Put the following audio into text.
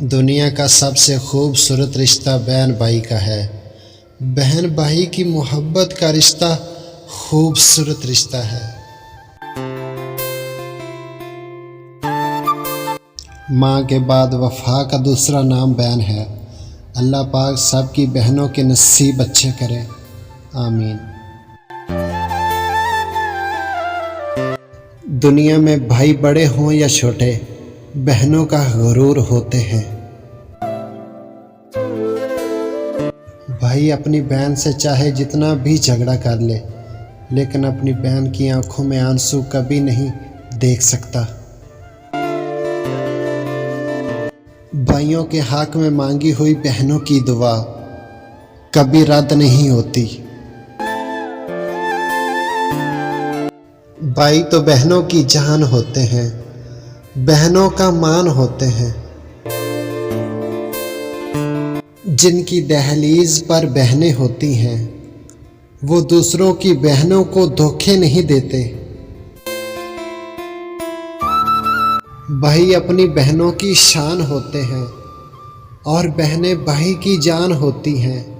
दुनिया का सबसे खूबसूरत रिश्ता बहन भाई का है। बहन भाई की मोहब्बत का रिश्ता खूबसूरत रिश्ता है। माँ के बाद वफ़ा का दूसरा नाम बहन है। अल्लाह पाक सबकी बहनों के नसीब अच्छे करे, आमीन। दुनिया में भाई बड़े हों या छोटे, बहनों का गुरूर होते हैं। भाई अपनी बहन से चाहे जितना भी झगड़ा कर ले, लेकिन अपनी बहन की आंखों में आंसू कभी नहीं देख सकता। भाइयों के हक में मांगी हुई बहनों की दुआ कभी रद्द नहीं होती। भाई तो बहनों की जान होते हैं, बहनों का मान होते हैं। जिनकी दहलीज पर बहनें होती हैं, वो दूसरों की बहनों को धोखे नहीं देते। भाई अपनी बहनों की शान होते हैं और बहनें भाई की जान होती हैं।